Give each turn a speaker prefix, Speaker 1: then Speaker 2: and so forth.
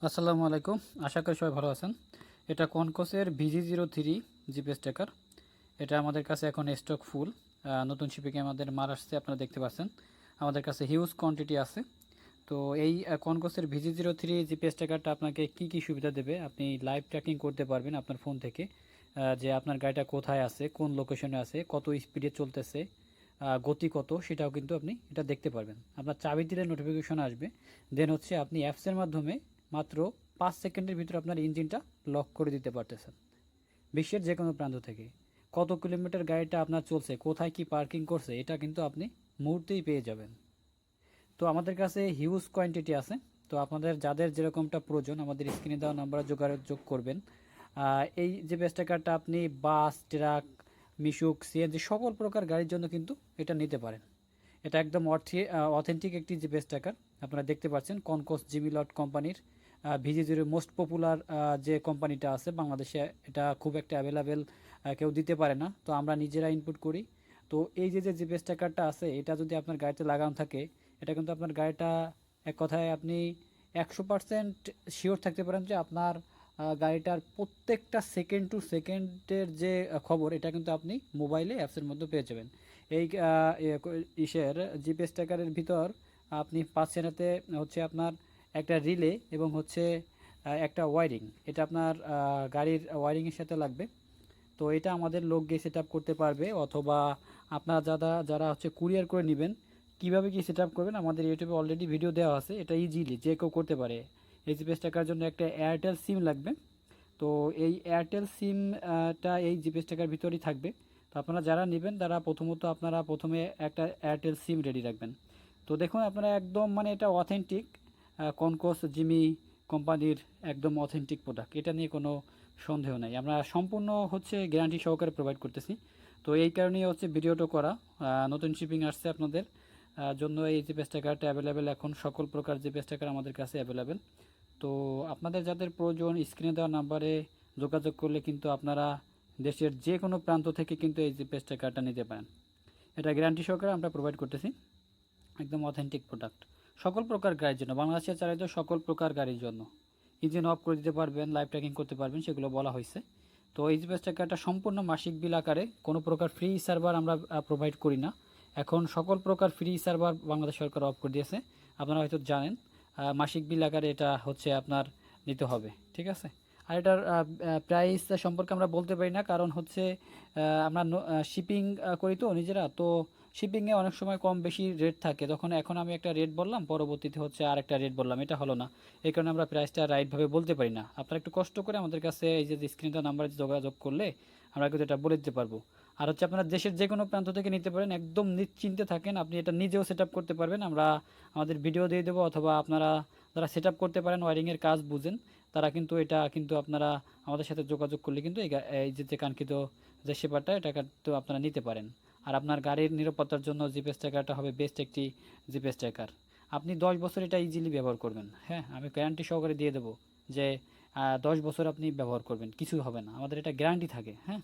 Speaker 1: আসসালামু আলাইকুম। আশা করি সবাই ভালো আছেন। এটা কনকসের VG03 জিপিএস ট্র্যাকার। এটা আমাদের কাছে এখন স্টক ফুল। নতুন শিপিংয়ে আমাদের মাল আসছে, আপনারা দেখতে পাচ্ছেন। আমাদের কাছে হিউজ কোয়ান্টিটি আছে। তো এই কনকসের VG03 জিপিএস ট্র্যাকারটা আপনাকে কি কি সুবিধা দেবে? আপনি লাইভ ট্র্যাকিং করতে পারবেন আপনার ফোন থেকে, যে আপনার গাড়িটা কোথায় আছে, কোন লোকেশনে আছে, কত স্পিডে চলতেছে, গতি কত, সেটাও কিন্তু আপনি এটা দেখতে পারবেন। আপনার চাবি দিলে নোটিফিকেশন আসবে। দেন হচ্ছে আপনি অ্যাপসের মাধ্যমে মাত্র 5 সেকেন্ডের ভিতরে আপনার ইঞ্জিনটা লক করে দিতে পারতেছেন বিশ্বের যে কোনো প্রান্ত থেকে। কত কিলোমিটার গাড়িটা আপনার চলছে, কোথায় কি পার্কিং করছে, এটা কিন্তু আপনি মুহূর্তেই পেয়ে যাবেন। তো আমাদের কাছে হিউজ কোয়ান্টিটি আছে। তো আপনাদের যাদের যেরকমটা প্রয়োজন আমাদের স্ক্রিনে দেওয়া নাম্বারে যোগাযোগ করবেন। এই যে বেস্ট কার্ডটা আপনি বাস, ট্রাক, মিশুক, সিএনজি সকল প্রকার গাড়ির জন্য কিন্তু এটা নিতে পারেন। এটা একদম অথেন্টিক একটি জিপিএস ট্র্যাকার। আপনারা দেখতে পাচ্ছেন কনকস জিমিলট কোম্পানির ভিজি0 মোস্ট পপুলার যে কোম্পানিটা আছে বাংলাদেশে, এটা খুব একটা অ্যাভেলেবেল কেউ দিতে পারে না, তো আমরা নিজেরা ইনপুট করি। তো এই যে জিপিএস ট্র্যাকারটা আছে, এটা যদি আপনার গাড়িতে লাগানো থাকে, এটা কিন্তু আপনার গাড়িটা এক কথায় আপনি 100% শিওর থাকতে পারেন যে আপনার গাড়িটার প্রত্যেকটা সেকেন্ড টু সেকেন্ডের যে খবর, এটা কিন্তু আপনি মোবাইলে অ্যাপসের মধ্যে পেয়ে যাবেন। এই ইসের জিপিএস ট্র্যাকারের ভিতর আপনি পাচ্ছেন এতে হচ্ছে আপনার একটা রিলে এবং হচ্ছে একটা ওয়্যারিং। এটা আপনার গাড়ির ওয়্যারিংয়ের সাথে লাগবে। তো এটা আমাদের লোক গিয়ে সেট আপ করতে পারবে, অথবা আপনারা যারা যারা হচ্ছে কুরিয়ার করে নেবেন কীভাবে কি সেট আপ করবেন আমাদের ইউটিউবে অলরেডি ভিডিও দেওয়া আছে। এটা ইজিলি যে কেউ করতে পারে। এই জিপিএস ট্র্যাকার জন্য একটা এয়ারটেল সিম লাগবে। তো এই এয়ারটেল সিমটা এই জিপিএস ট্র্যাকার ভিতরেই থাকবে। তো আপনারা যারা নেবেন তারা আপনারা প্রথমে একটা এয়ারটেল সিম রেডি রাখবেন। তো দেখুন আপনারা একদম মানে এটা অথেন্টিক কনকস জিমি কোম্পানির একদম অথেন্টিক প্রোডাক্ট, এটা নিয়ে কোনো সন্দেহ নেই। আমরা সম্পূর্ণ হচ্ছে গ্যারান্টি সহকারে প্রোভাইড করতেছি। তো এই কারণেই হচ্ছে ভিডিওটা করা। নতুন শিপিং আসছে আপনাদের জন্য এই জিপিএস ট্র্যাকারটা অ্যাভেলেবেল, এখন সকল প্রকার জিপিএস ট্র্যাকার আমাদের কাছে অ্যাভেলেবেল। তো আপনাদের যাদের প্রয়োজন স্ক্রিনে দেওয়া নাম্বারে যোগাযোগ করলে কিন্তু আপনারা দেশের যে কোনো প্রান্ত থেকে কিন্তু এই জিপিএস ট্র্যাকারটা নিতে পারেন। এটা গ্যারান্টি সহকারে আমরা প্রোভাইড করতেছি, একদম অথেন্টিক প্রোডাক্ট সকল প্রকার গাড়ির জন্য, বাংলাদেশের চালিত সকল প্রকার গাড়ির জন্য। ইঞ্জিন অফ করে দিতে পারবেন, লাইভ ট্র্যাকিং করতে পারবেন, সেগুলো বলা হয়েছে। তো এই জিপিএস ট্র্যাকারটা সম্পূর্ণ মাসিক বিল আকারে, কোনো প্রকার ফ্রি সার্ভার আমরা প্রোভাইড করি না। এখন সকল প্রকার free server Bangladesh Sarkar of করে দিয়েছে, আপনারা হয়তো জানেন। মাসিক বিল আকারে এটা হচ্ছে আপনার নিতে হবে, ঠিক আছে। আর এটার প্রাইস সম্পর্কে আমরা বলতে পারি না, কারণ হচ্ছে আমরা শিপিং করি তো নিজেরা, তো শিপিংয়ে অনেক সময় কম বেশি রেট থাকে। তখন এখন আমি একটা রেট বললাম, পরবর্তীতে হচ্ছে আর একটা রেট বললাম, এটা হলো না। এই কারণে আমরা প্রাইসটা রাইটভাবে বলতে পারি না। আপনারা একটু কষ্ট করে আমাদের কাছে এই যে স্ক্রিনটা নাম্বারে যোগাযোগ করলে আমরা কিন্তু এটা বলে দিতে পারবো। আর হচ্ছে আপনারা দেশের যে কোনো প্রান্ত থেকে নিতে পারেন, একদম নিশ্চিন্তে থাকেন, আপনি এটা নিজেও সেট আপ করতে পারবেন। আমরা আমাদের ভিডিও দিয়ে দেবো, অথবা আপনারা যারা সেট আপ করতে পারেন, ওয়ারিংয়ের কাজ বুঝেন, তারা কিন্তু এটা কিন্তু আপনারা আমাদের সাথে যোগাযোগ করলে কিন্তু এই যে কাঙ্ক্ষিত যে সেবাটা, এটা কিন্তু আপনারা নিতে পারেন। আর আপনার গাড়ির নিরাপত্তার জন্য জিপিএস ট্র্যাকারটা হবে বেস্ট একটি জিপিএস ট্র্যাকার। আপনি 10 বছর এটা ইজিলি ব্যবহার করবেন। হ্যাঁ, আমি গ্যারান্টি সহকারে দিয়ে দেবো যে 10 বছর আপনি ব্যবহার করবেন, কিছু হবে না, আমাদের এটা গ্যারান্টি থাকে। হ্যাঁ।